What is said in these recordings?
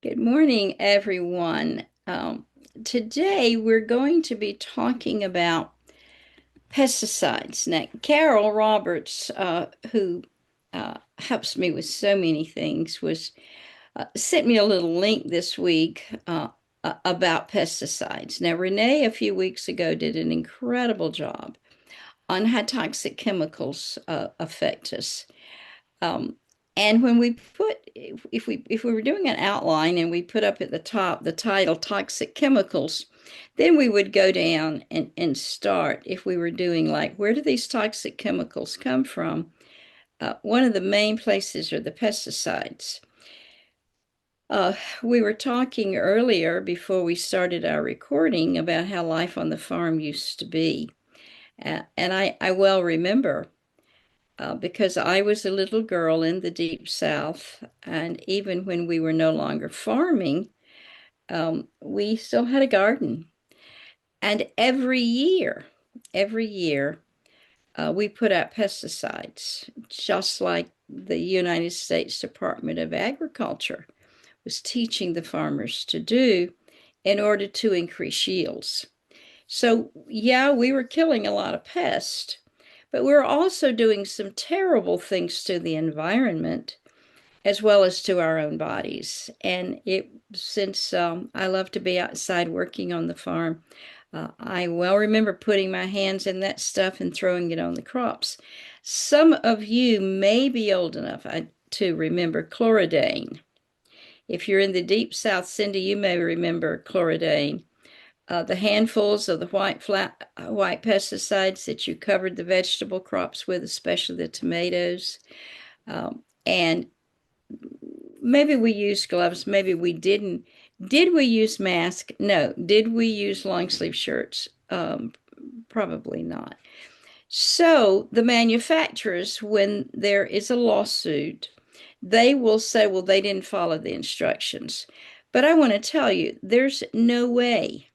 Good morning, everyone. Today we're going to be talking about pesticides. Now, Carol Roberts, who helps me with so many things, was sent me a little link this week about pesticides. Now, Renee, a few weeks ago, did an incredible job on how toxic chemicals affect us. Um, and when we put, if we were doing an outline and we put up at the top the title toxic chemicals, then we would go down and start if we were doing like, where do these toxic chemicals come from? One of the main places are the pesticides. Uh, we were talking earlier before we started our recording about how life on the farm used to be. And I well remember because I was a little girl in the deep South, and even when we were no longer farming, we still had a garden. And every year, we put out pesticides, just like the United States Department of Agriculture was teaching the farmers to do in order to increase yields. So, yeah, we were killing a lot of pests, but we're also doing some terrible things to the environment as well as to our own bodies. And since I love to be outside working on the farm, I well remember putting my hands in that stuff and throwing it on the crops. Some of you may be old enough to remember chloridane. If you're in the deep South, Cindy, you may remember chloridane. The handfuls of the white pesticides that you covered the vegetable crops with, especially the tomatoes. And maybe we used gloves, maybe we didn't. Did we use masks? No. Did we use long sleeve shirts? Probably not. So the manufacturers, when there is a lawsuit, they will say, well, they didn't follow the instructions. But I want to tell you, there's no way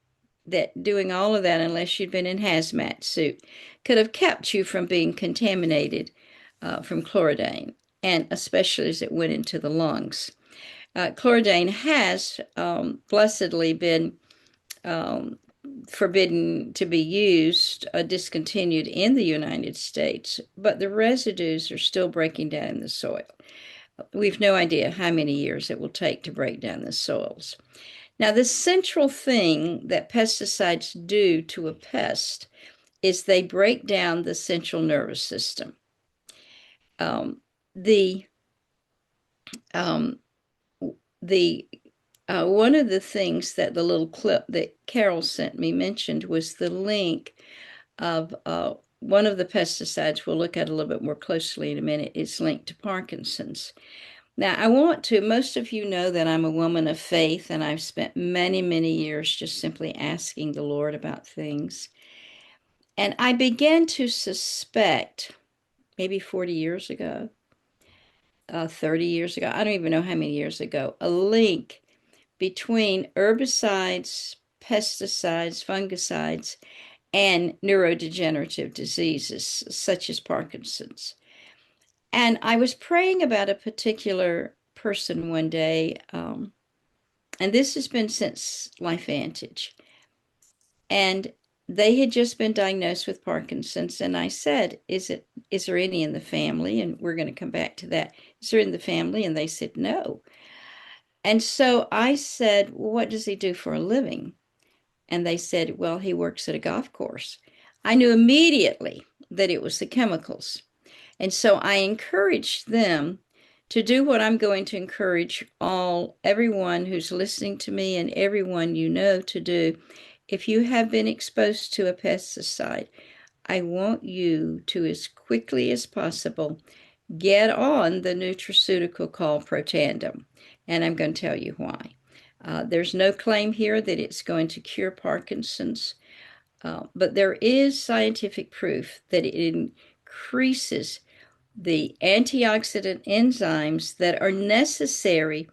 that doing all of that, unless you'd been in hazmat suit, could have kept you from being contaminated from chloridane, and especially as it went into the lungs. Chloridane has blessedly been um, forbidden to be used, discontinued in the United States, but the residues are still breaking down in the soil. We've no idea how many years it will take to break down the soils. Now, the central thing that pesticides do to a pest is they break down the central nervous system. Um, the um, the One of the things that the little clip that Carol sent me mentioned was the link of one of the pesticides we'll look at a little bit more closely in a minute. It's linked to Parkinson's. Now, most of you know that I'm a woman of faith, and I've spent many, many years just simply asking the Lord about things. And I began to suspect, maybe 40 years ago, 30 years ago, I don't even know how many years ago, a link between herbicides, pesticides, fungicides, and neurodegenerative diseases such as Parkinson's. And I was praying about a particular person one day, and this has been since LifeVantage. And they had just been diagnosed with Parkinson's, and I said, is there any in the family? And we're going to come back to that. Is there in the family? And they said no. And so I said, well, what does he do for a living? And they said, well, he works at a golf course. I knew immediately that it was the chemicals. And so I encouraged them to do what I'm going to encourage everyone who's listening to me and everyone you know to do. If you have been exposed to a pesticide, I want you to, as quickly as possible, get on the nutraceutical called Protandim. And I'm going to tell you why. There's no claim here that it's going to cure Parkinson's, but there is scientific proof that it increases the antioxidant enzymes that are necessary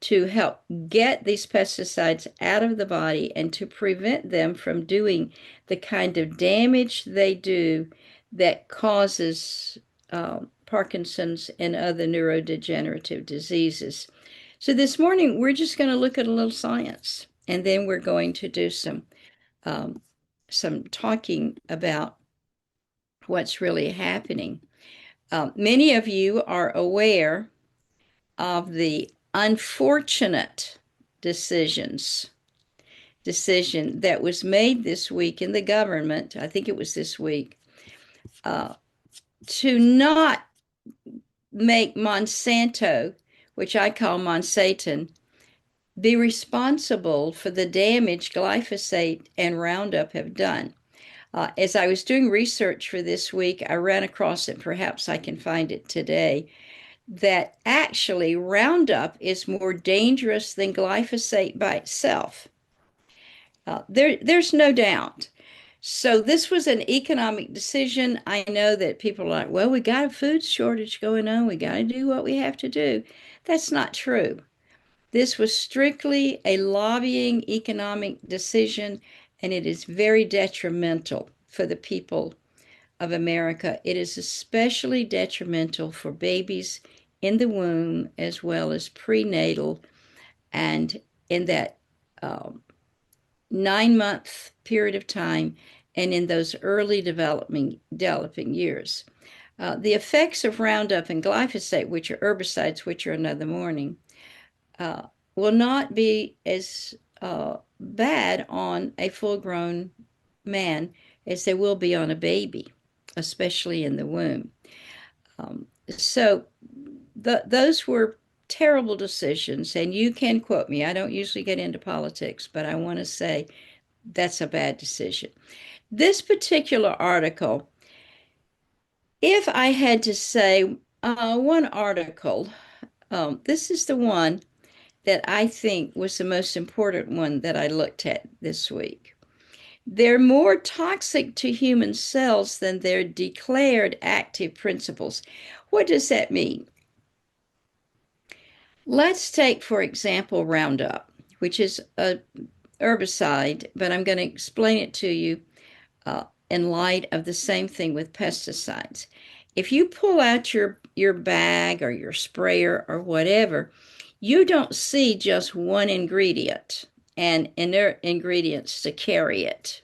to help get these pesticides out of the body and to prevent them from doing the kind of damage they do that causes Parkinson's and other neurodegenerative diseases. So this morning, we're just going to look at a little science, and then we're going to do um, some talking about what's really happening. Many of you are aware of the unfortunate decisions decision that was made this week in the government. I think it was this week, uh, to not make Monsanto, which I call Monsatan, be responsible for the damage glyphosate and Roundup have done. As I was doing research for this week, I ran across it, perhaps I can find it today, that actually Roundup is more dangerous than glyphosate by itself. There's no doubt. So this was an economic decision. I know that people are like, well, we got a food shortage going on. We got to do what we have to do. That's not true. This was strictly a lobbying economic decision, and it is very detrimental for the people of America. It is especially detrimental for babies in the womb as well as prenatal and in that um, 9 month period of time and in those early developing years. The effects of Roundup and glyphosate, which are herbicides, which are another morning, uh, will not be as bad on a full grown man as they will be on a baby, especially in the womb. So those were terrible decisions, and you can quote me. I don't usually get into politics, but I want to say that's a bad decision. This particular article, if I had to say one article, this is the one that I think was the most important one that I looked at this week. They're more toxic to human cells than their declared active principles. What does that mean? Let's take, for example, Roundup, which is a herbicide, but I'm going to explain it to you in light of the same thing with pesticides. If you pull out your bag or your sprayer or whatever, you don't see just one ingredient and inert ingredients to carry it,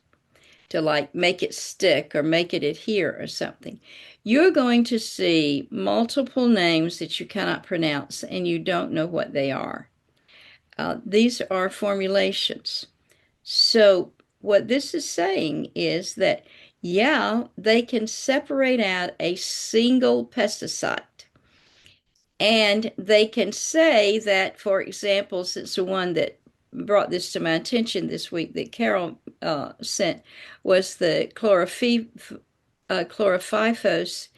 to like make it stick or make it adhere or something. You're going to see multiple names that you cannot pronounce and you don't know what they are. These are formulations. So, what this is saying is that, yeah, they can separate out a single pesticide. And they can say that, for example, since the one that brought this to my attention this week that Carol sent was the chlorophyphos,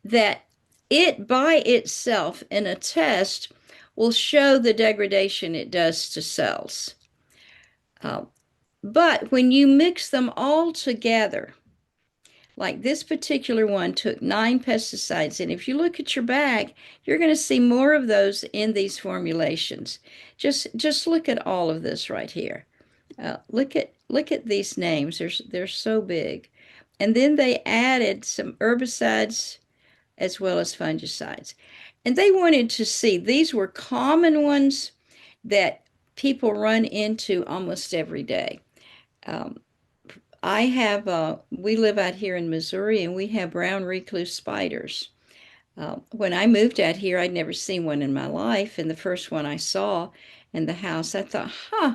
that it by itself in a test will show the degradation it does to cells. But when you mix them all together, like this particular one took 9 pesticides, and if you look at your bag, you're going to see more of those in these formulations. Just look at all of this right here. Look at these names. They're so big, and then they added some herbicides as well as fungicides, and they wanted to see these were common ones that people run into almost every day. Um, we live out here in Missouri and we have brown recluse spiders. When I moved out here, I'd never seen one in my life. And the first one I saw in the house, I thought, huh,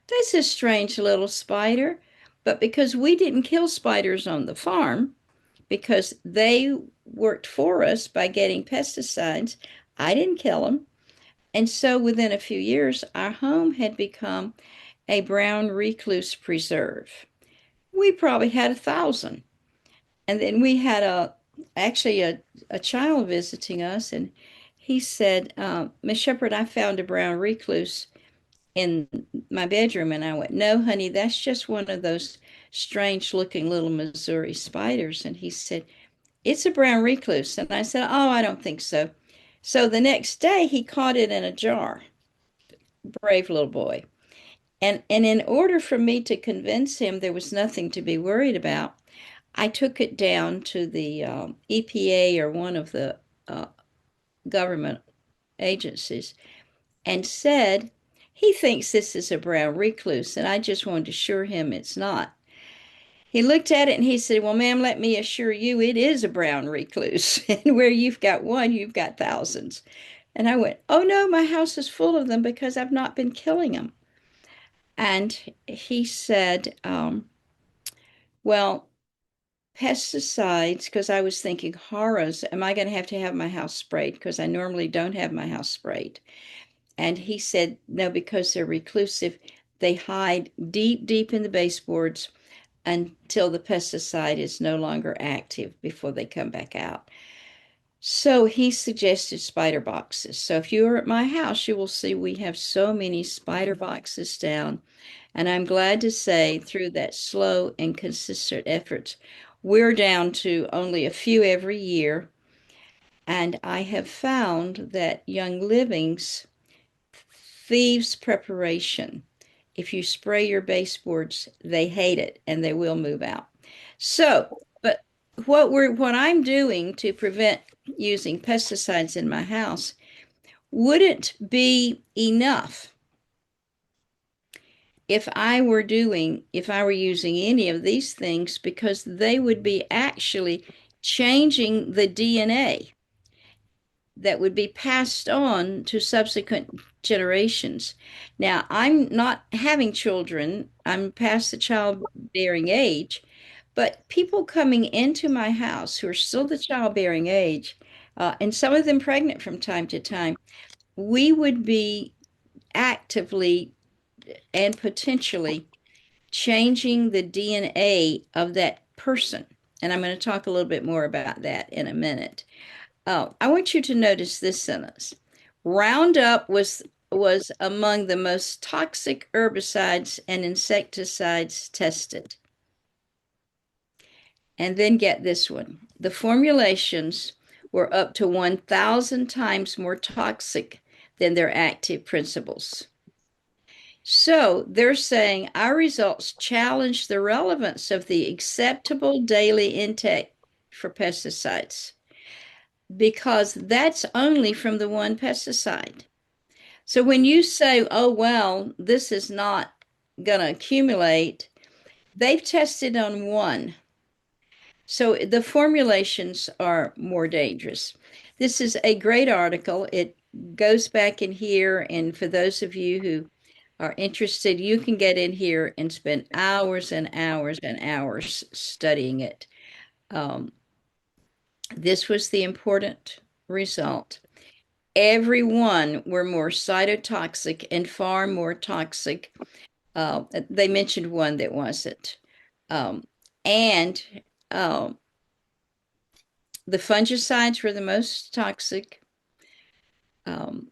that's a strange little spider. But because we didn't kill spiders on the farm, because they worked for us by getting pesticides, I didn't kill them. And so within a few years, our home had become a brown recluse preserve. We probably had 1,000. And then we had actually a child visiting us, and he said, Miss Sheppard, I found a brown recluse in my bedroom. And I went, no, honey, that's just one of those strange looking little Missouri spiders. And he said, it's a brown recluse. And I said, oh, I don't think so. So the next day he caught it in a jar. Brave little boy. And in order for me to convince him there was nothing to be worried about, I took it down to the EPA or one of the uh, government agencies, and said he thinks this is a brown recluse, and I just wanted to assure him it's not. He looked at it and he said, "Well, ma'am, let me assure you it is a brown recluse. And where you've got one, you've got thousands." And I went, "Oh no, my house is full of them because I've not been killing them." And he said, well, pesticides, because I was thinking, horrors, am I going to have my house sprayed? Because I normally don't have my house sprayed. And he said, no, because they're reclusive. They hide deep, deep in the baseboards until the pesticide is no longer active before they come back out. So he suggested spider boxes. So if you are at my house, you will see we have so many spider boxes down. And I'm glad to say, through that slow and consistent efforts, we're down to only a few every year. And I have found that Young Living's thieves preparation, if you spray your baseboards, they hate it and they will move out. So, but what I'm doing to prevent using pesticides in my house wouldn't be enough if I were using any of these things, because they would be actually changing the DNA that would be passed on to subsequent generations. Now, I'm not having children, I'm past the childbearing age, but people coming into my house who are still the childbearing age, and some of them pregnant from time to time, we would be actively and potentially changing the DNA of that person. And I'm going to talk a little bit more about that in a minute. I want you to notice this sentence. Roundup was among the most toxic herbicides and insecticides tested. And then get this one. The formulations were up to 1,000 times more toxic than their active principles. So they're saying our results challenge the relevance of the acceptable daily intake for pesticides, because that's only from the one pesticide. So when you say, oh, well, this is not going to accumulate, they've tested on one. So the formulations are more dangerous. This is a great article. It goes back in here, and for those of you who are interested, you can get in here and spend hours and hours and hours studying it. This was the important result. Every one were more cytotoxic and far more toxic. They mentioned one that wasn't. And the fungicides were the most toxic. Um,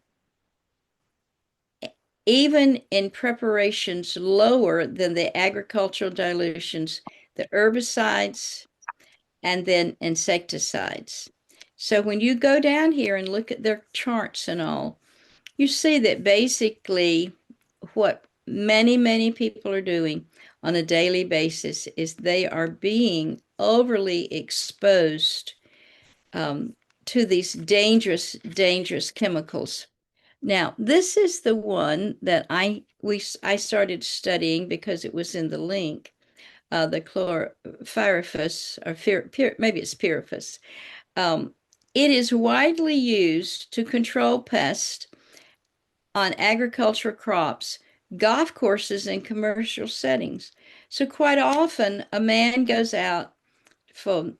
Even in preparations lower than the agricultural dilutions, the herbicides, and then insecticides. So when you go down here and look at their charts and all, you see that basically what many, many people are doing on a daily basis is they are being overly exposed to these dangerous, dangerous chemicals. Now, this is the one that I started studying because it was in the link, the chlorpyrifos, or maybe it's pyrifos. Um, it is widely used to control pests on agricultural crops, golf courses, and commercial settings. So quite often, a man goes out for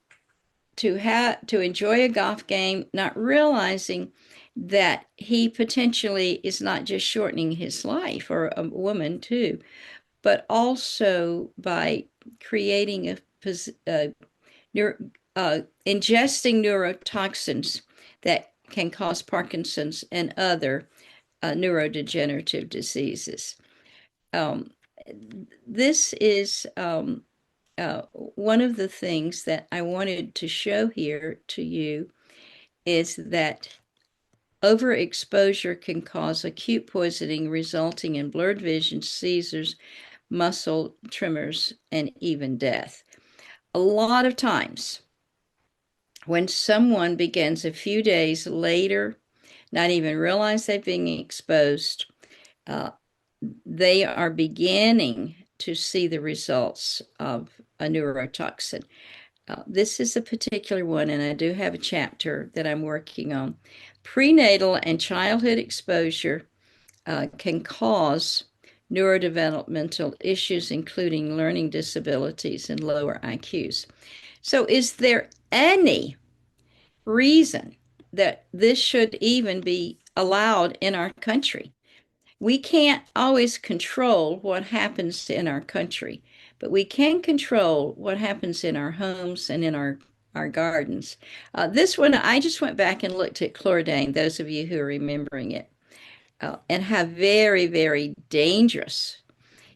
to enjoy a golf game, not realizing that he potentially is not just shortening his life, or a woman too, but also by creating a ingesting neurotoxins that can cause Parkinson's and other neurodegenerative diseases. Um, this is one of the things that I wanted to show here to you, is that overexposure can cause acute poisoning, resulting in blurred vision, seizures, muscle tremors, and even death. A lot of times, when someone begins a few days later not even realize they're being exposed. Uh, they are beginning to see the results of a neurotoxin. This is a particular one, and I do have a chapter that I'm working on. Prenatal and childhood exposure can cause neurodevelopmental issues, including learning disabilities and lower IQs. So, is there any reason that this should even be allowed in our country? We can't always control what happens in our country, but we can control what happens in our homes and in our gardens. This one, I just went back and looked at chlordane, those of you who are remembering it, and how very, very dangerous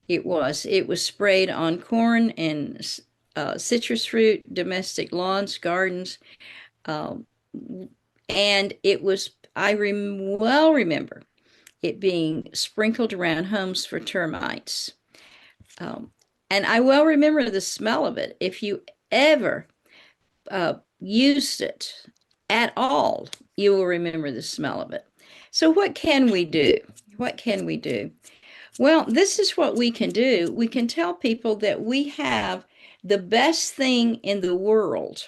it was. It was sprayed on corn and citrus fruit, domestic lawns, gardens, um, and it was, well remember it being sprinkled around homes for termites. Um, and I well remember the smell of it. If you ever used it at all, you will remember the smell of it. So, what can we do? What can we do? Well, this is what we can do. We can tell people that we have the best thing in the world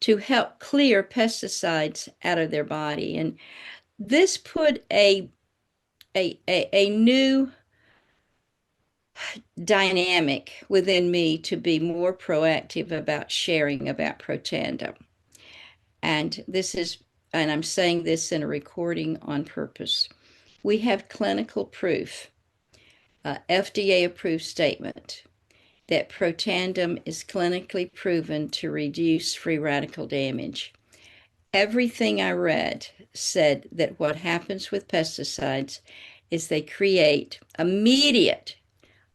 to help clear pesticides out of their body. And this put a new dynamic within me to be more proactive about sharing about Protandim. And this is, and I'm saying this in a recording on purpose. We have clinical proof, FDA approved statement that Protandim is clinically proven to reduce free radical damage. Everything I read said that what happens with pesticides is they create immediate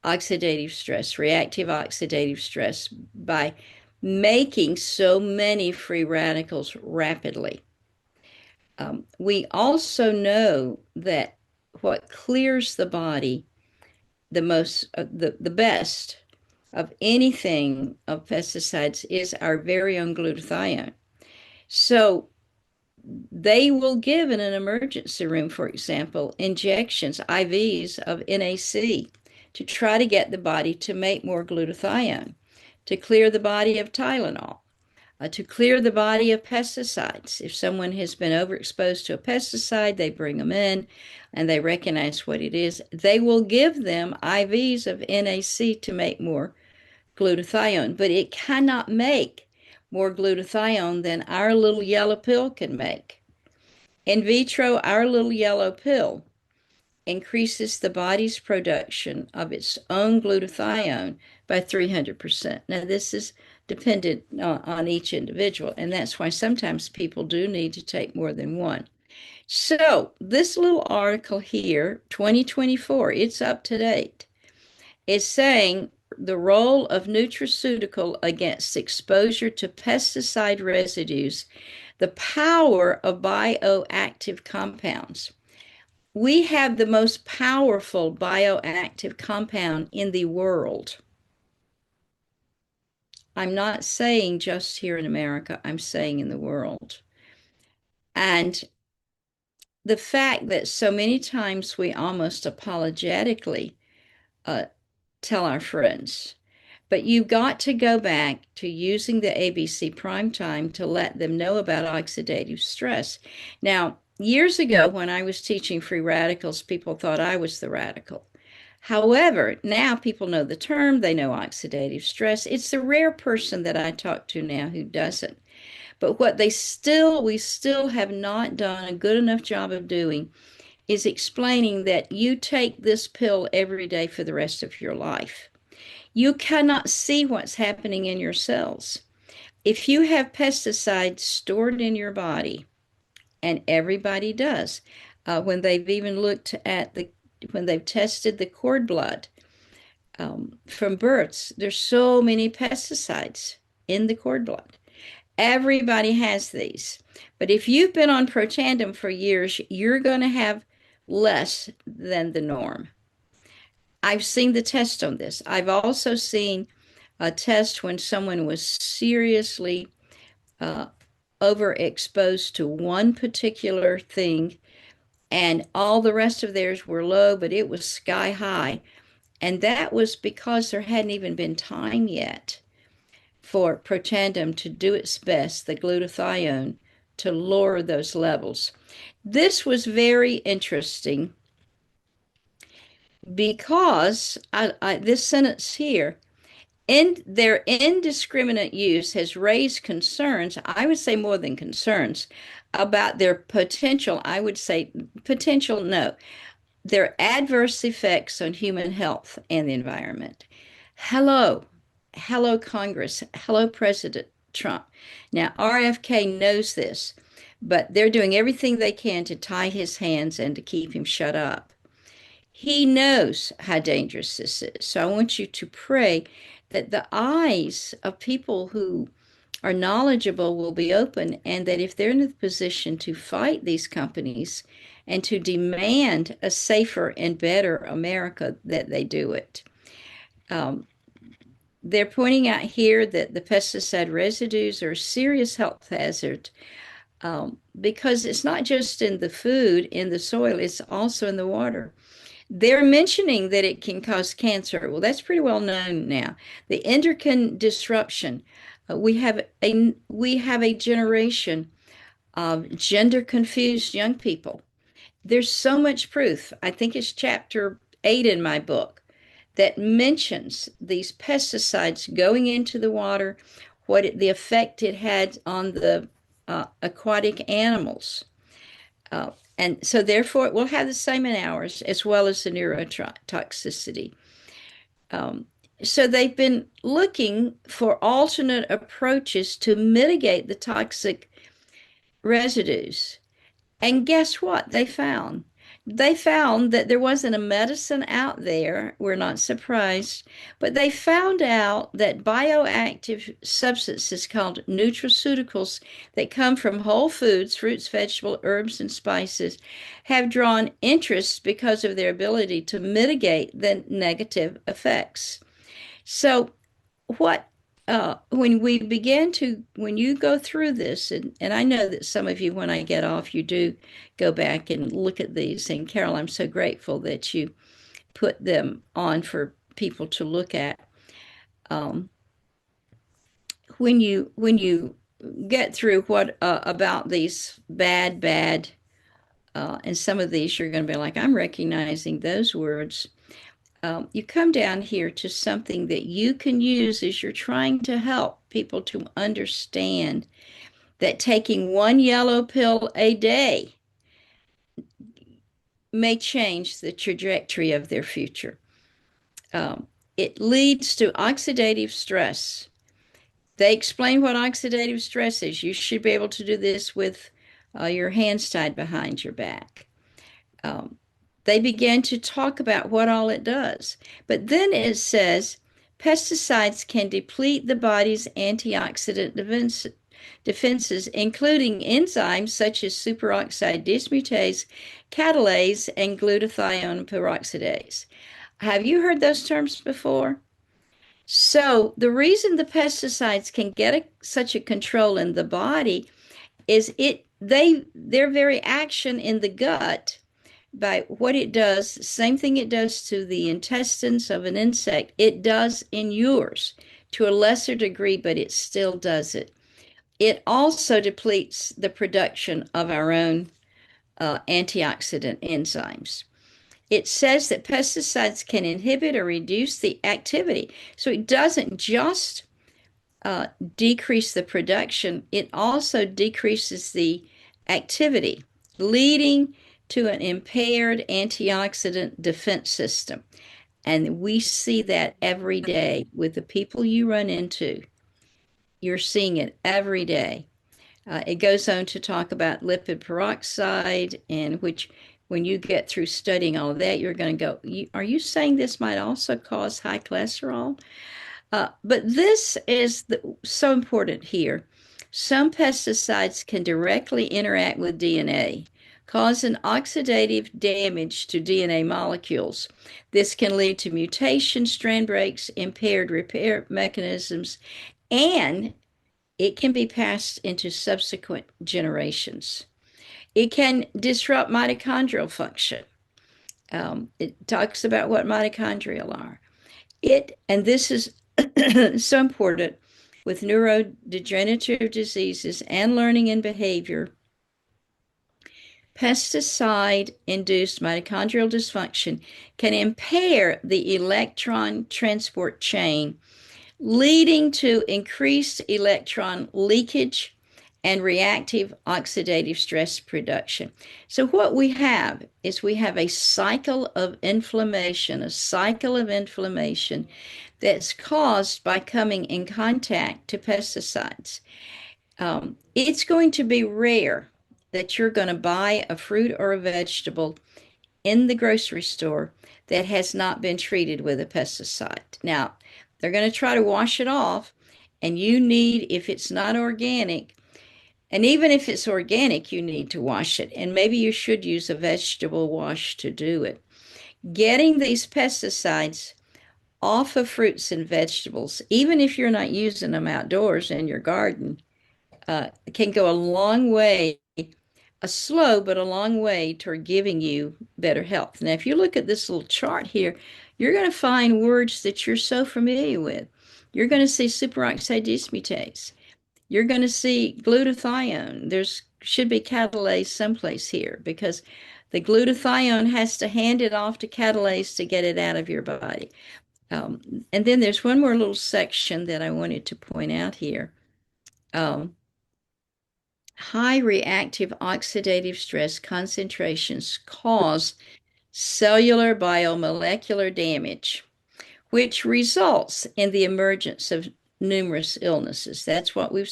oxidative stress, reactive oxidative stress, by making so many free radicals rapidly. We also know that what clears the body the best of anything of pesticides is our very own glutathione. So they will give in an emergency room, for example, injections, IVs of NAC to try to get the body to make more glutathione, to clear the body of Tylenol, to clear the body of pesticides. If someone has been overexposed to a pesticide, they bring them in and they recognize what it is. They will give them IVs of NAC to make more glutathione, but it cannot make more glutathione than our little yellow pill can make. In vitro, our little yellow pill increases the body's production of its own glutathione by 300%. Now, this is dependent on each individual, and that's why sometimes people do need to take more than one. So, this little article here, 2024, it's up to date, is saying the role of nutraceutical against exposure to pesticide residues, the power of bioactive compounds. We have the most powerful bioactive compound in the world. I'm not saying just here in America, I'm saying in the world. And the fact that so many times we almost apologetically tell our friends, but you've got to go back to using the ABC prime time to let them know about oxidative stress. Now, years ago, when I was teaching free radicals, people thought I was the radical. However, now people know the term, they know oxidative stress. It's the rare person that I talk to now who doesn't. But what we still have not done a good enough job of doing is explaining that you take this pill every day for the rest of your life. You cannot see what's happening in your cells. If you have pesticides stored in your body, and everybody does, when they've even looked at when they've tested the cord blood from births, there's so many pesticides in the cord blood. Everybody has these. But if you've been on Protandim for years, you're going to have less than the norm. I've seen the test on this. I've also seen a test when someone was seriously overexposed to one particular thing, and all the rest of theirs were low, but it was sky high. And that was because there hadn't even been time yet for Protandim to do its best, the glutathione, to lower those levels. This was very interesting because this sentence here, in their indiscriminate use has raised concerns, I would say more than concerns, about their potential, I would say potential, no, their adverse effects on human health and the environment. Hello, hello, Congress, hello, President Trump. Now, RFK knows this, but they're doing everything they can to tie his hands and to keep him shut up. He knows how dangerous this is. So I want you to pray that the eyes of people who are knowledgeable will be open, and that if they're in a position to fight these companies and to demand a safer and better America, that they do it. Um, they're pointing out here that the pesticide residues are a serious health hazard, because it's not just in the food, in the soil, it's also in the water. They're mentioning that it can cause cancer. Well, that's pretty well known now. The endocrine disruption. We have a generation of gender confused young people. There's so much proof. I think it's chapter 8 in my book that mentions these pesticides going into the water, the effect it had on the aquatic animals. Uh, and so, therefore, it will have the same in ours, as well as the neurotoxicity. Um, so, they've been looking for alternate approaches to mitigate the toxic residues. And guess what they found? They found that there wasn't a medicine out there. We're not surprised, but they found out that bioactive substances called nutraceuticals that come from whole foods, fruits, vegetables, herbs, and spices have drawn interest because of their ability to mitigate the negative effects. So, what when you go through this, and I know that some of you, when I get off, you do go back and look at these. And Carol, I'm so grateful that you put them on for people to look at. Um, when you get through what about these bad, and some of these you're going to be like, I'm recognizing those words. You come down here to something that you can use as you're trying to help people to understand that taking one yellow pill a day may change the trajectory of their future. It leads to oxidative stress. They explain what oxidative stress is. You should be able to do this with your hands tied behind your back. They began to talk about what all it does. But then it says pesticides can deplete the body's antioxidant defenses, including enzymes such as superoxide dismutase, catalase, and glutathione peroxidase. Have you heard those terms before? So the reason the pesticides can get such a control in the body is their very action in the gut, by what it does, same thing it does to the intestines of an insect, it does in yours to a lesser degree, but it still does it. It also depletes the production of our own antioxidant enzymes. It says that pesticides can inhibit or reduce the activity. So it doesn't just decrease the production, it also decreases the activity, leading to an impaired antioxidant defense system. And we see that every day with the people you run into. You're seeing it every day. It goes on to talk about lipid peroxide, and which, when you get through studying all of that, you're going to go, are you saying this might also cause high cholesterol? But this is so important here. Some pesticides can directly interact with DNA, causing oxidative damage to DNA molecules. This can lead to mutation, strand breaks, impaired repair mechanisms, and it can be passed into subsequent generations. It can disrupt mitochondrial function. It talks about what mitochondria are. And this is so important with neurodegenerative diseases and learning and behavior. Pesticide-induced mitochondrial dysfunction can impair the electron transport chain, leading to increased electron leakage and reactive oxidative stress production. So what we have is we have a cycle of inflammation, that's caused by coming in contact to pesticides. It's going to be rare that you're going to buy a fruit or a vegetable in the grocery store that has not been treated with a pesticide. Now, they're going to try to wash it off, and you need, if it's not organic, and even if it's organic, you need to wash it. And maybe you should use a vegetable wash to do it. Getting these pesticides off of fruits and vegetables, even if you're not using them outdoors in your garden, can go a long way, a slow but a long way toward giving you better health. Now, if you look at this little chart here, you're going to find words that you're so familiar with. You're going to see superoxide dismutase. You're going to see glutathione. There's should be catalase someplace here because the glutathione has to hand it off to catalase to get it out of your body. And then there's one more little section that I wanted to point out here. High reactive oxidative stress concentrations cause cellular biomolecular damage, which results in the emergence of numerous illnesses. That's what we've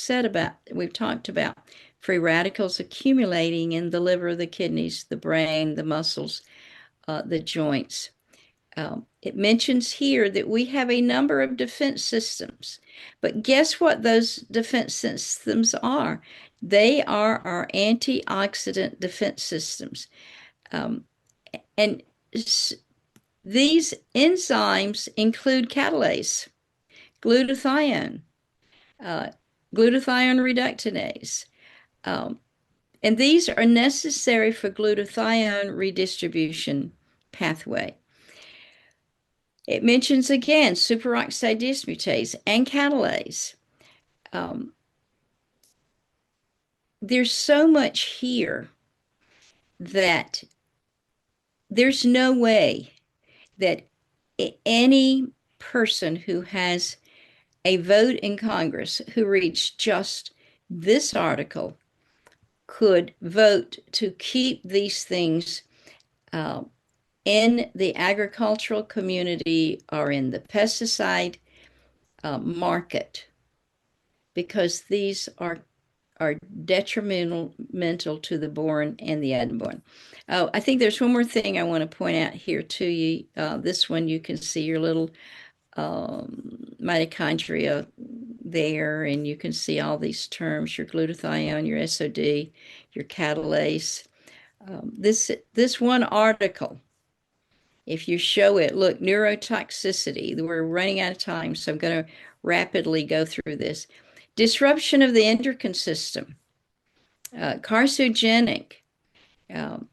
talked about free radicals accumulating in the liver, the kidneys, the brain, the muscles, the joints. It mentions here that we have a number of defense systems, but guess what those defense systems are? They are our antioxidant defense systems. And these enzymes include catalase, glutathione, glutathione reductanase. And these are necessary for glutathione redistribution pathway. It mentions again superoxide dismutase and catalase. There's so much here that there's no way that any person who has a vote in Congress who reads just this article could vote to keep these things in the agricultural community or in the pesticide market, because these are detrimental to the born and the unborn. Oh, I think there's one more thing I want to point out here to you. This one you can see your little mitochondria there, and you can see all these terms, your glutathione, your SOD, your catalase. This one article, if you show it, look, neurotoxicity, we're running out of time, so I'm going to rapidly go through this. Disruption of the endocrine system, carcinogenic.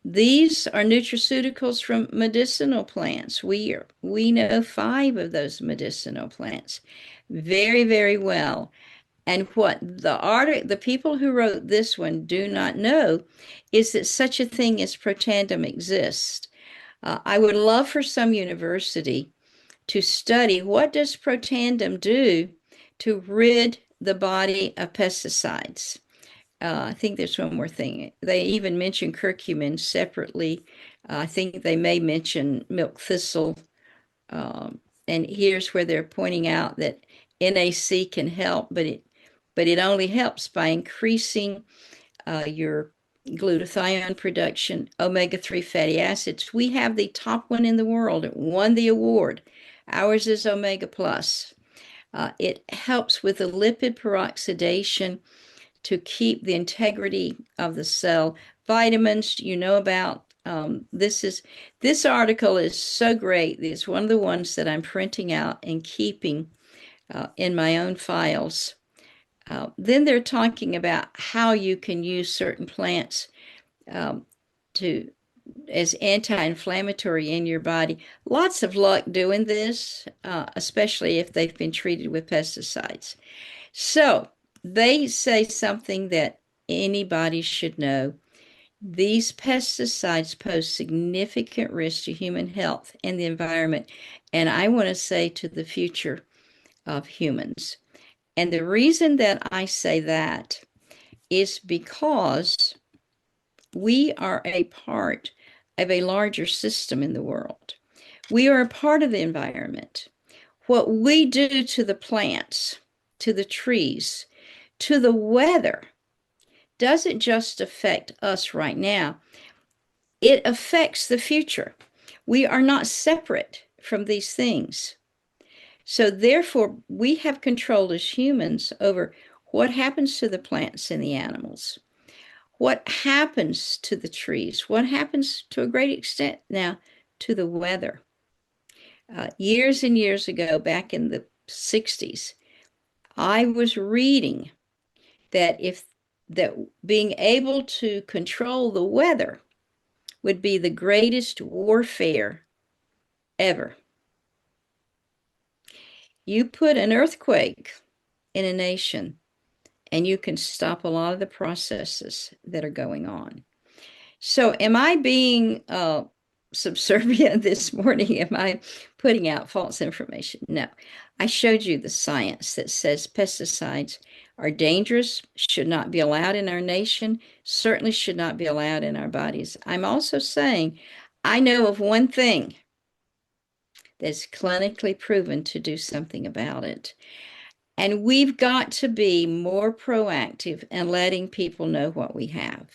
These are nutraceuticals from medicinal plants. We know 5 of those medicinal plants very, very well. And what the people who wrote this one do not know is that such a thing as protandem exists. I would love for some university to study what does protandem do to rid the body of pesticides. I think there's one more thing. They even mention curcumin separately. I think they may mention milk thistle. And here's where they're pointing out that NAC can help, but it only helps by increasing your glutathione production, omega-3 fatty acids. We have the top one in the world. It won the award. Ours is omega plus. It helps with the lipid peroxidation to keep the integrity of the cell. Vitamins, you know about. This article is so great. It's one of the ones that I'm printing out and keeping in my own files. Then they're talking about how you can use certain plants um, to as anti-inflammatory in your body. Lots of luck doing this, especially if they've been treated with pesticides. So they say something that anybody should know. These pesticides pose significant risk to human health and the environment, and I want to say to the future of humans. And the reason that I say that is because we are a part of a larger system in the world. We are a part of the environment. What we do to the plants, to the trees, to the weather doesn't just affect us right now, it affects the future. We are not separate from these things. So, therefore, we have control as humans over what happens to the plants and the animals, what happens to the trees, what happens to a great extent now to the weather. Years and years ago, back in the 60s, I was reading that if that being able to control the weather would be the greatest warfare ever. You put an earthquake in a nation and you can stop a lot of the processes that are going on. So, am I being subservient this morning? Am I putting out false information? No. I showed you the science that says pesticides are dangerous, should not be allowed in our nation, certainly should not be allowed in our bodies. I'm also saying I know of one thing that's clinically proven to do something about it. And we've got to be more proactive in letting people know what we have.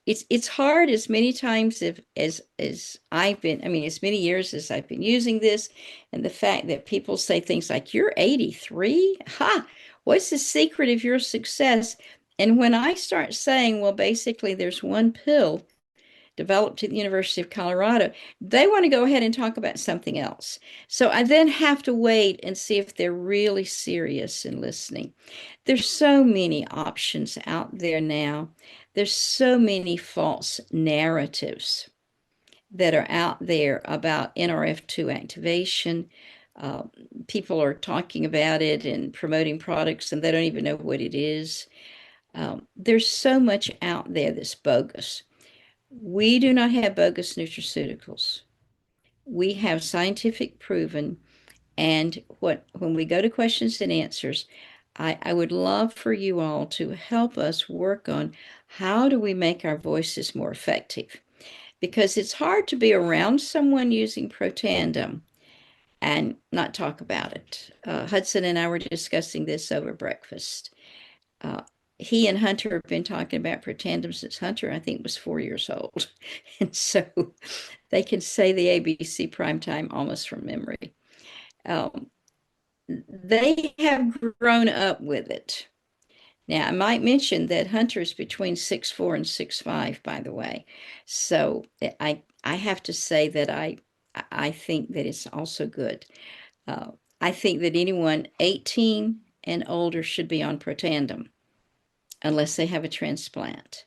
It's hard as many times as I've been, I mean, as many years as I've been using this, and the fact that people say things like, "You're 83? Ha! What's the secret of your success?" And when I start saying, well, basically, there's one pill developed at the University of Colorado, they want to go ahead and talk about something else. So I then have to wait and see if they're really serious in listening. There's so many options out there now. There's so many false narratives that are out there about NRF2 activation. Uh, People are talking about it and promoting products, and they don't even know what it is. There's so much out there that's bogus. We do not have bogus nutraceuticals. We have scientific proven, and when we go to questions and answers, I would love for you all to help us work on how do we make our voices more effective. Because it's hard to be around someone using Protandim and not talk about it. Hudson and I were discussing this over breakfast. Uh, he and Hunter have been talking about Protandim since Hunter, I think, was 4 years old. And so they can say the ABC primetime almost from memory. Um, they have grown up with it. Now, I might mention that Hunter is between 6'4" and 6'5", by the way. So I have to say that I think that it's also good. Uh, I think that anyone 18 and older should be on Protandim unless they have a transplant.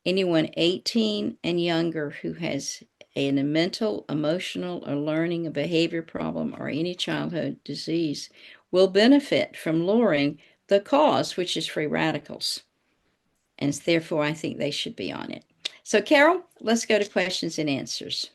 Anyone 18 and younger who has a mental, emotional, or learning, a behavior problem, or any childhood disease will benefit from lowering the cause, which is free radicals. And therefore, I think they should be on it. So, Carol, let's go to questions and answers.